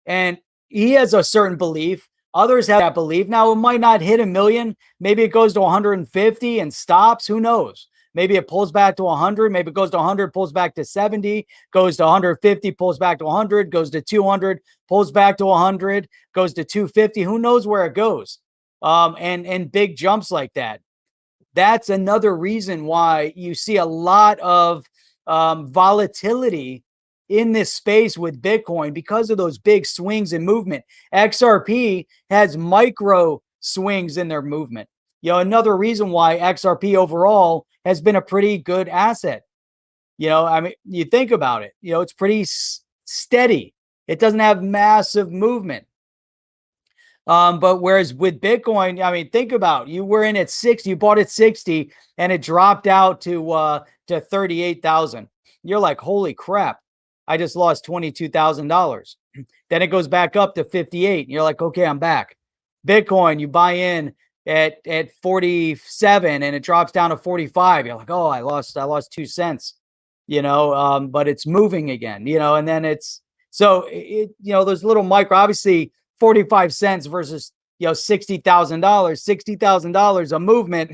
and he has a certain belief. Others have that belief. Now, it might not hit 1 million. Maybe it goes to 150 and stops. Who knows? Maybe it pulls back to 100. Maybe it goes to 100, pulls back to 70, goes to 150, pulls back to 100, goes to 200, pulls back to 100, goes to 250. Who knows where it goes? And big jumps like that. That's another reason why you see a lot of volatility in this space with Bitcoin because of those big swings in movement. XRP has micro swings in their movement. Another reason why XRP overall has been a pretty good asset. I mean, you think about it, it's pretty steady. It doesn't have massive movement. But whereas with Bitcoin, I mean, think about, you were in at 60, you bought at 60 and it dropped out to 38,000. You're like, holy crap, I just lost $22,000. Then it goes back up to 58. And you're like, okay, I'm back. Bitcoin, you buy in at 47 and it drops down to 45. You're like, oh, I lost 2 cents, but it's moving again, and then it's, so there's little micro, obviously 45 cents versus, $60,000, $60,000 a movement,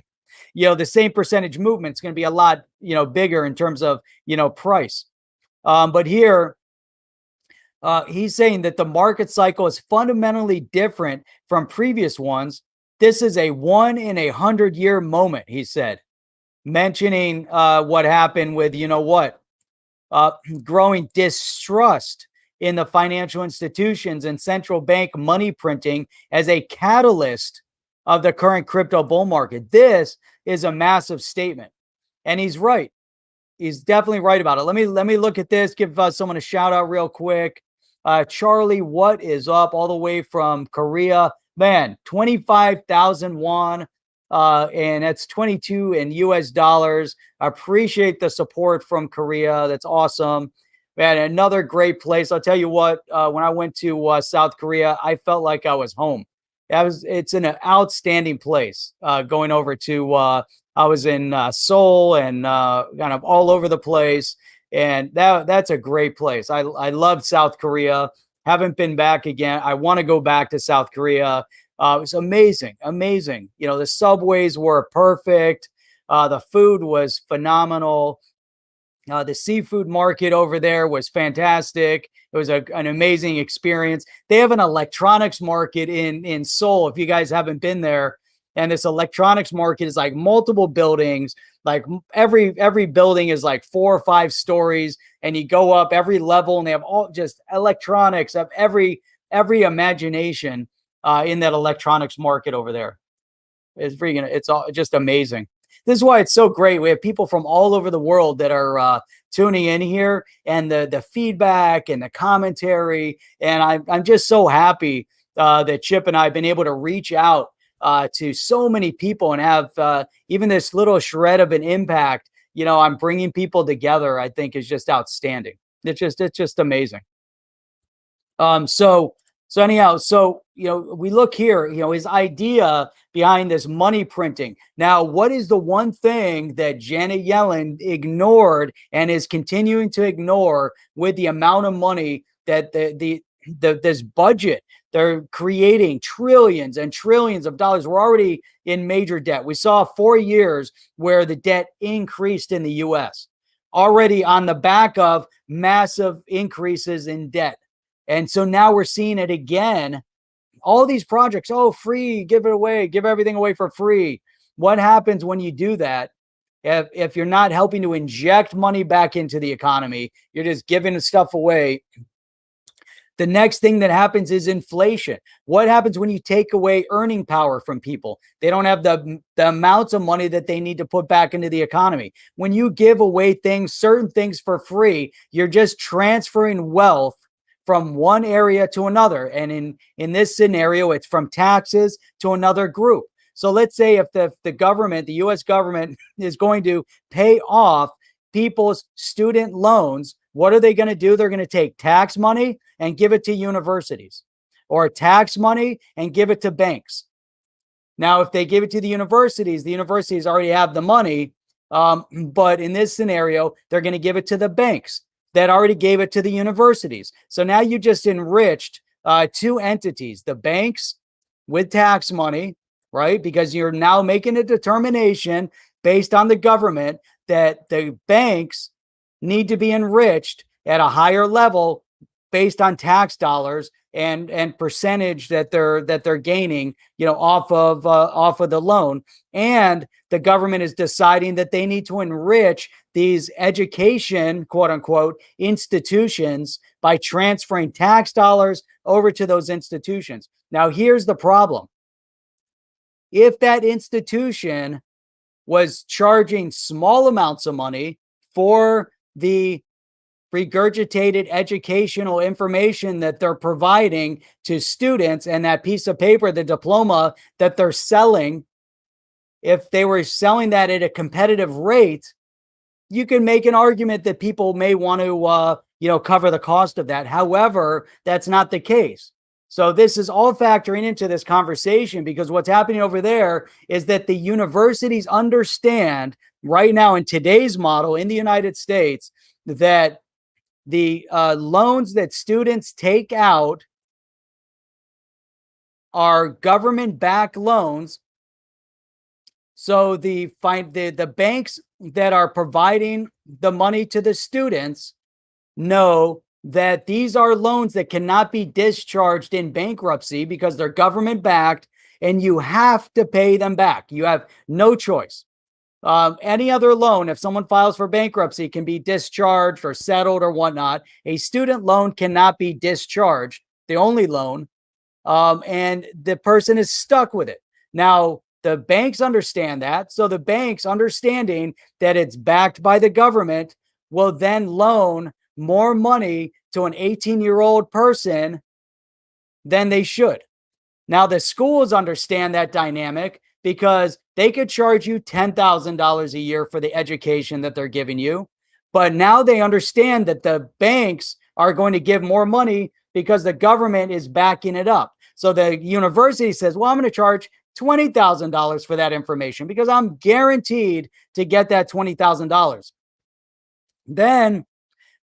the same percentage movement is going to be a lot, bigger in terms of, price. But here, he's saying that the market cycle is fundamentally different from previous ones. This is a 1 in 100-year moment, he said, mentioning what happened with, growing distrust in the financial institutions and central bank money printing as a catalyst of the current crypto bull market. This is a massive statement, and he's right. He's definitely right about it. Let me look at this. Give someone a shout out real quick. Charlie, what is up? All the way from Korea, man. 25,000 won, and that's 22 in US dollars. I appreciate the support from Korea. That's awesome. Man, another great place. I'll tell you what, when I went to South Korea, I felt like I was home. It's an outstanding place. Going over to, I was in Seoul and kind of all over the place. And that's a great place. I loved South Korea. Haven't been back again. I want to go back to South Korea. It was amazing, amazing. The subways were perfect. The food was phenomenal. The seafood market over there was fantastic. It was an amazing experience. They have an electronics market in Seoul. If you guys haven't been there, and this electronics market is like multiple buildings. Like every building is like 4 or 5 stories, and you go up every level, and they have all just electronics of every imagination in that electronics market over there. It's all just amazing. This is why it's so great. We have people from all over the world that are tuning in here, and the feedback and the commentary. And I'm just so happy that Chip and I have been able to reach out to so many people and have even this little shred of an impact. I'm bringing people together. I think is just outstanding. It's just amazing. So anyhow, we look here, his idea behind this money printing. Now, what is the one thing that Janet Yellen ignored and is continuing to ignore with the amount of money that this budget they're creating trillions and trillions of dollars. We're already in major debt. We saw 4 years where the debt increased in the US already on the back of massive increases in debt. And so now we're seeing it again. All these projects, oh, free, give it away, give everything away for free. What happens when you do that? If you're not helping to inject money back into the economy, you're just giving the stuff away. The next thing that happens is inflation. What happens when you take away earning power from people? They don't have the amounts of money that they need to put back into the economy. When you give away certain things for free, you're just transferring wealth from one area to another. And in this scenario, it's from taxes to another group. So let's say if the government, the US government, is going to pay off people's student loans, what are they going to do? They're going to take tax money and give it to universities, or tax money and give it to banks. Now, if they give it to the universities already have the money. But in this scenario, they're going to give it to the banks that already gave it to the universities. So now you just enriched two entities, the banks with tax money, right? Because you're now making a determination based on the government that the banks need to be enriched at a higher level based on tax dollars and percentage that they're gaining, off of the loan. And the government is deciding that they need to enrich these education, quote unquote, institutions by transferring tax dollars over to those institutions. Now, here's the problem. If that institution was charging small amounts of money for the regurgitated educational information that they're providing to students, and that piece of paper, the diploma that they're selling, if they were selling that at a competitive rate, you can make an argument that people may want to cover the cost of that. However, that's not the case. So this is all factoring into this conversation, because what's happening over there is that the universities understand right now in today's model in the United States that the loans that students take out are government-backed loans. So the banks that are providing the money to the students know that these are loans that cannot be discharged in bankruptcy because they're government-backed, and you have to pay them back. You have no choice. Any other loan, if someone files for bankruptcy, can be discharged or settled or whatnot. A student loan cannot be discharged, the only loan, and the person is stuck with it. Now, the banks understand that. So the banks, understanding that it's backed by the government, will then loan more money to an 18-year-old person than they should. Now, the schools understand that dynamic because they could charge you $10,000 a year for the education that they're giving you. But now they understand that the banks are going to give more money because the government is backing it up. So the university says, well, I'm going to charge $20,000 for that information because I'm guaranteed to get that $20,000. Then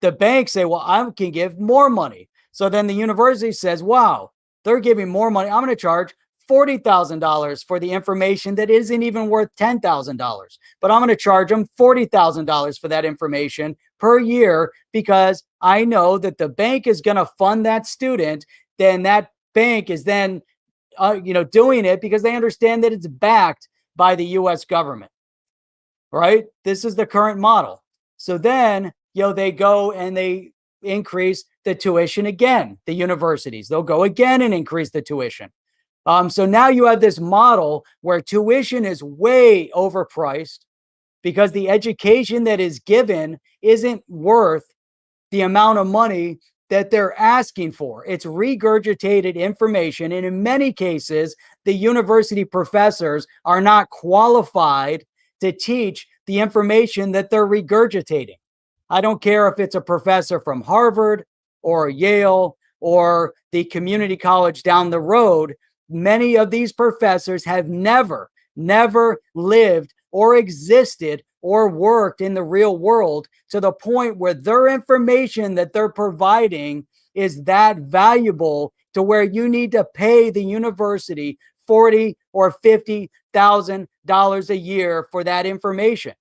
the banks say, well, I can give more money. So then the university says, wow, they're giving more money. I'm going to charge $40,000 for the information that isn't even worth $10,000. But I'm going to charge them $40,000 for that information per year because I know that the bank is going to fund that student. Then that bank is then, doing it because they understand that it's backed by the U.S. government, right? This is the current model. So then, they go and they increase the tuition again. The universities, they'll go again and increase the tuition. So now you have this model where tuition is way overpriced because the education that is given isn't worth the amount of money that they're asking for. It's regurgitated information. And in many cases, the university professors are not qualified to teach the information that they're regurgitating. I don't care if it's a professor from Harvard or Yale or the community college down the road. Many of these professors have never lived or existed or worked in the real world to the point where their information that they're providing is that valuable to where you need to pay the university $40,000 or $50,000 a year for that information.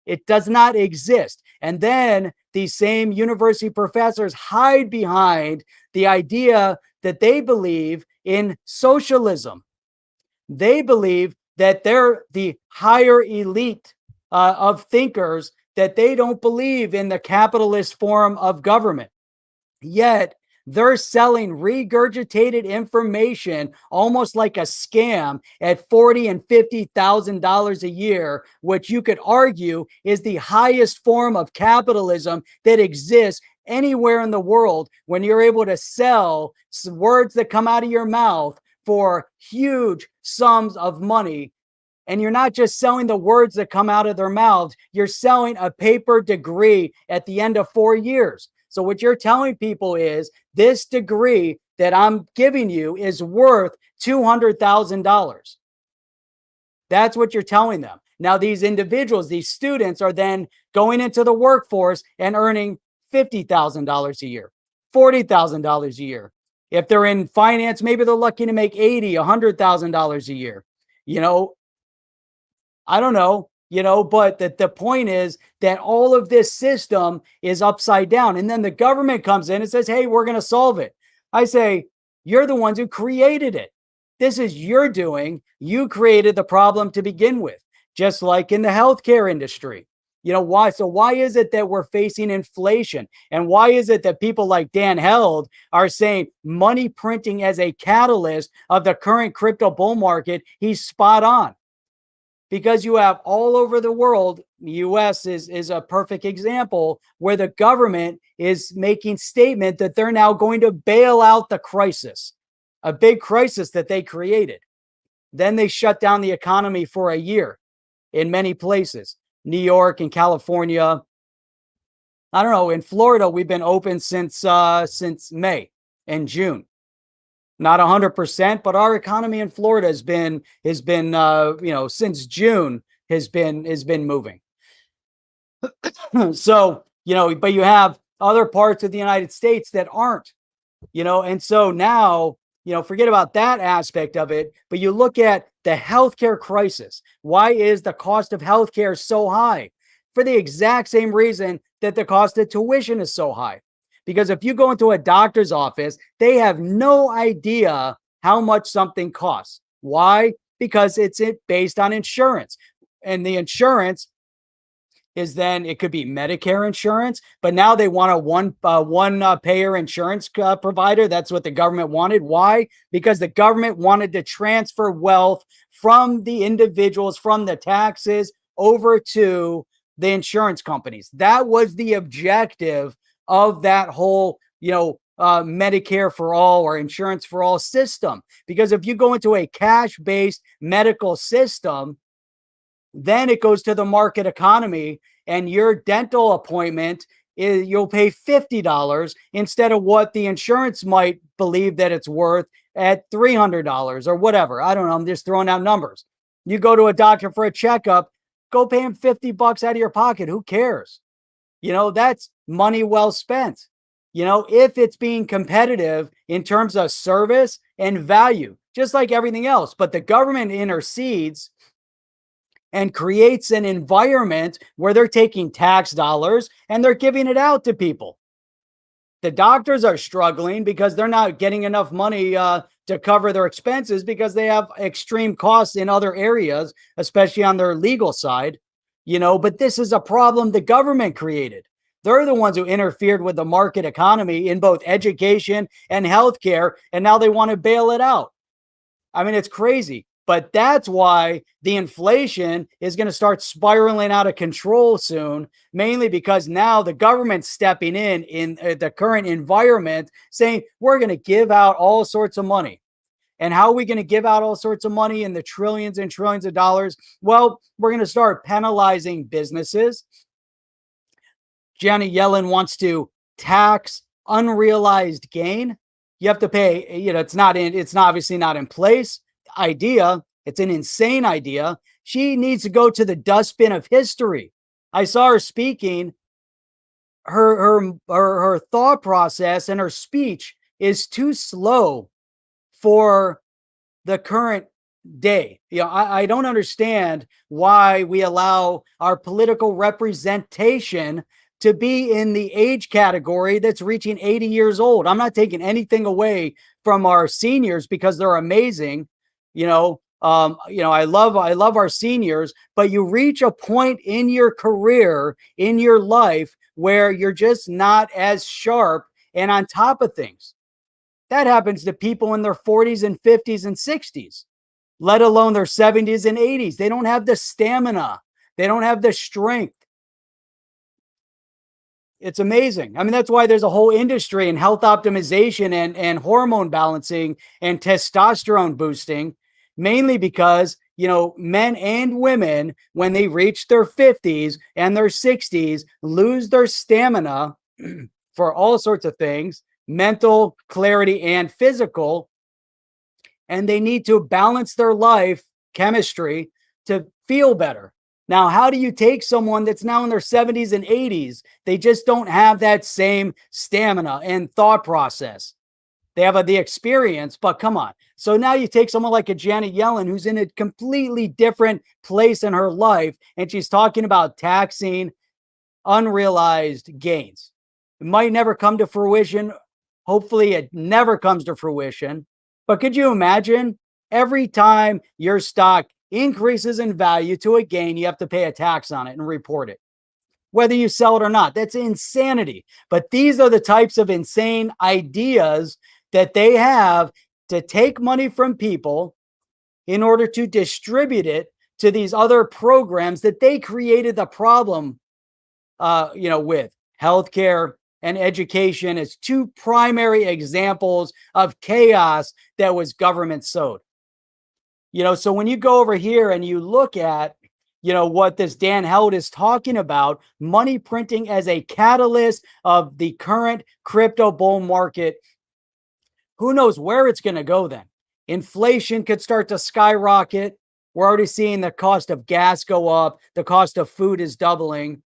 It does not exist. And then these same university professors hide behind the idea that they believe in socialism. They believe that they're the higher elite of thinkers, that they don't believe in the capitalist form of government. Yet they're selling regurgitated information almost like a scam at $40,000 and $50,000 a year, which you could argue is the highest form of capitalism that exists anywhere in the world, when you're able to sell words that come out of your mouth for huge sums of money. And you're not just selling the words that come out of their mouths, you're selling a paper degree at the end of 4 years. So what you're telling people is this degree that I'm giving you is worth $200,000. That's what you're telling them. Now, these individuals, these students are then going into the workforce and earning $50,000 a year, $40,000 a year. If they're in finance, maybe they're lucky to make $80,000, $100,000 a year. I don't know, but the point is that all of this system is upside down. And then the government comes in and says, hey, we're going to solve it. I say, you're the ones who created it. This is your doing. You created the problem to begin with, just like in the healthcare industry. Why? So why is it that we're facing inflation? And why is it that people like Dan Held are saying money printing as a catalyst of the current crypto bull market? He's spot on. Because you have all over the world, the US is a perfect example where the government is making statement that they're now going to bail out the crisis, a big crisis that they created. Then they shut down the economy for a year in many places, New York and California. I don't know, in Florida, we've been open since May and June. Not 100%, but our economy in Florida has been since June has been moving. So, but you have other parts of the United States that aren't, and so now, forget about that aspect of it, but you look at the healthcare crisis. Why is the cost of healthcare so high? For the exact same reason that the cost of tuition is so high. Because if you go into a doctor's office, they have no idea how much something costs. Why? Because it's based on insurance. And the insurance is then, it could be Medicare insurance, but now they want a one payer insurance provider. That's what the government wanted. Why? Because the government wanted to transfer wealth from the individuals, from the taxes over to the insurance companies. That was the objective of that whole, Medicare for all or insurance for all system. Because if you go into a cash-based medical system, then it goes to the market economy, and your dental appointment you'll pay $50 instead of what the insurance might believe that it's worth at $300 or whatever. I don't know. I'm just throwing out numbers. You go to a doctor for a checkup, go pay him $50 out of your pocket. Who cares? That's money well spent. If it's being competitive in terms of service and value, just like everything else. But the government intercedes and creates an environment where they're taking tax dollars and they're giving it out to people. The doctors are struggling because they're not getting enough money to cover their expenses because they have extreme costs in other areas, especially on their legal side, but this is a problem the government created. They're the ones who interfered with the market economy in both education and healthcare, and now they want to bail it out. I mean, it's crazy. But that's why the inflation is going to start spiraling out of control soon, mainly because now the government's stepping in the current environment, saying we're going to give out all sorts of money. And how are we going to give out all sorts of money in the trillions and trillions of dollars? Well, we're going to start penalizing businesses. Janet Yellen wants to tax unrealized gain. You have to pay, it's obviously not in place. Idea. It's an insane idea. She needs to go to the dustbin of history. I saw her speaking. Her thought process and her speech is too slow for the current day. I don't understand why we allow our political representation to be in the age category that's reaching 80 years old. I'm not taking anything away from our seniors because they're amazing. I love our seniors, but you reach a point in your career, in your life, where you're just not as sharp and on top of things. That happens to people in their 40s and 50s and 60s, let alone their 70s and 80s. They don't have the stamina. They don't have the strength. It's amazing. I mean, that's why there's a whole industry in health optimization and hormone balancing and testosterone boosting, mainly because, men and women, when they reach their 50s and their 60s, lose their stamina for all sorts of things, mental clarity and physical, and they need to balance their life chemistry to feel better. Now, how do you take someone that's now in their 70s and 80s? They just don't have that same stamina and thought process. They have the experience, but come on. So now you take someone like a Janet Yellen, who's in a completely different place in her life, and she's talking about taxing unrealized gains. It might never come to fruition. Hopefully it never comes to fruition. But could you imagine every time your stock increases in value to a gain, you have to pay a tax on it and report it, whether you sell it or not? That's insanity. But these are the types of insane ideas that they have to take money from people in order to distribute it to these other programs that they created the problem, with healthcare and education as two primary examples of chaos that was government sowed. So when you go over here and you look at, what this Dan Held is talking about, money printing as a catalyst of the current crypto bull market, who knows where it's going to go then? Inflation could start to skyrocket. We're already seeing the cost of gas go up. The cost of food is doubling.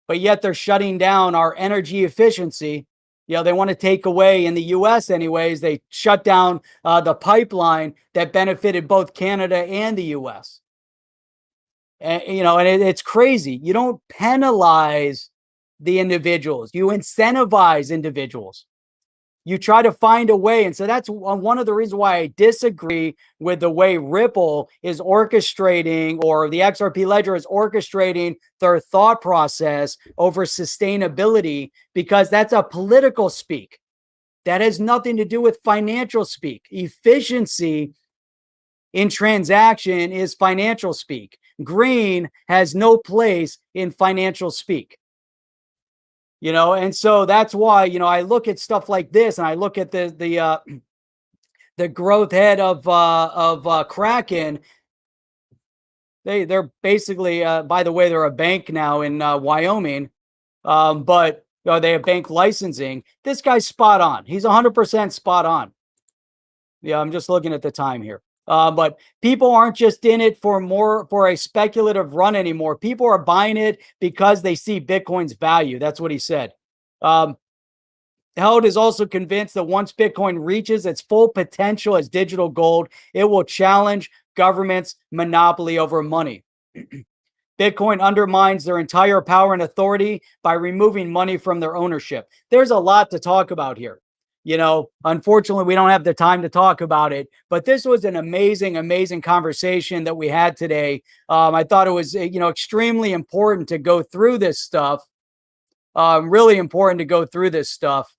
But yet they're shutting down our energy efficiency. They want to take away, in the US anyways, they shut down the pipeline that benefited both Canada and the US. And, it's crazy. You don't penalize the individuals. You incentivize individuals. You try to find a way. And so that's one of the reasons why I disagree with the way Ripple is orchestrating, or the XRP ledger is orchestrating their thought process over sustainability, because that's a political speak. That has nothing to do with financial speak. Efficiency in transaction is financial speak. Green has no place in financial speak. And so that's why, I look at stuff like this, and I look at the growth head of Kraken. They're basically, by the way, they're a bank now in Wyoming, but they have bank licensing. This guy's spot on. He's 100% spot on. Yeah, I'm just looking at the time here. But people aren't just in it for a speculative run anymore. People are buying it because they see Bitcoin's value. That's what he said. And Held is also convinced that once Bitcoin reaches its full potential as digital gold, it will challenge government's monopoly over money. Bitcoin undermines their entire power and authority by removing money from their ownership. There's a lot to talk about here. Unfortunately, we don't have the time to talk about it, but this was an amazing conversation that we had today. I thought it was, extremely important to go through this stuff. Really important to go through this stuff.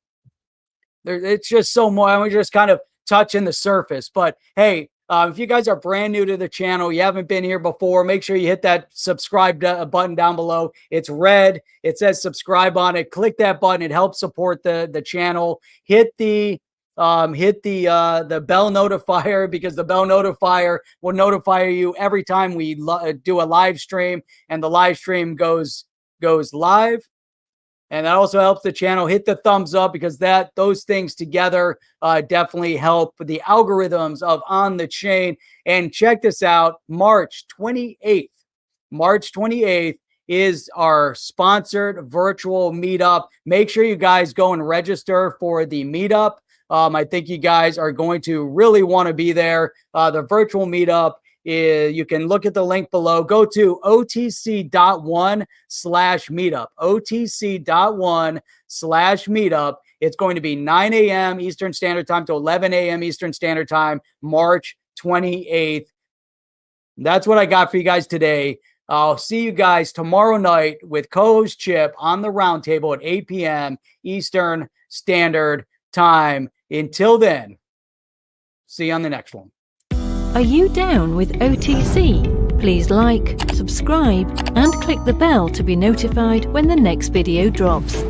It's just so more. I'm just kind of touching the surface, but hey, if you guys are brand new to the channel, you haven't been here before, make sure you hit that subscribe button down below. It's red. It says subscribe on it. Click that button. It helps support the channel. Hit the bell notifier, because the bell notifier will notify you every time we do a live stream, and the live stream goes live. And that also helps the channel. Hit the thumbs up, because those things together definitely help the algorithms of On the Chain. And check this out, March 28th. March 28th is our sponsored virtual meetup. Make sure you guys go and register for the meetup. I think you guys are going to really want to be there. The virtual meetup, you can look at the link below. Go to otc.one/meetup. otc.one/meetup. It's going to be 9 a.m. Eastern Standard Time to 11 a.m. Eastern Standard Time, March 28th. That's what I got for you guys today. I'll see you guys tomorrow night with co-host Chip on the roundtable at 8 p.m. Eastern Standard Time. Until then, see you on the next one. Are you down with OTC? Please like, subscribe, and click the bell to be notified when the next video drops.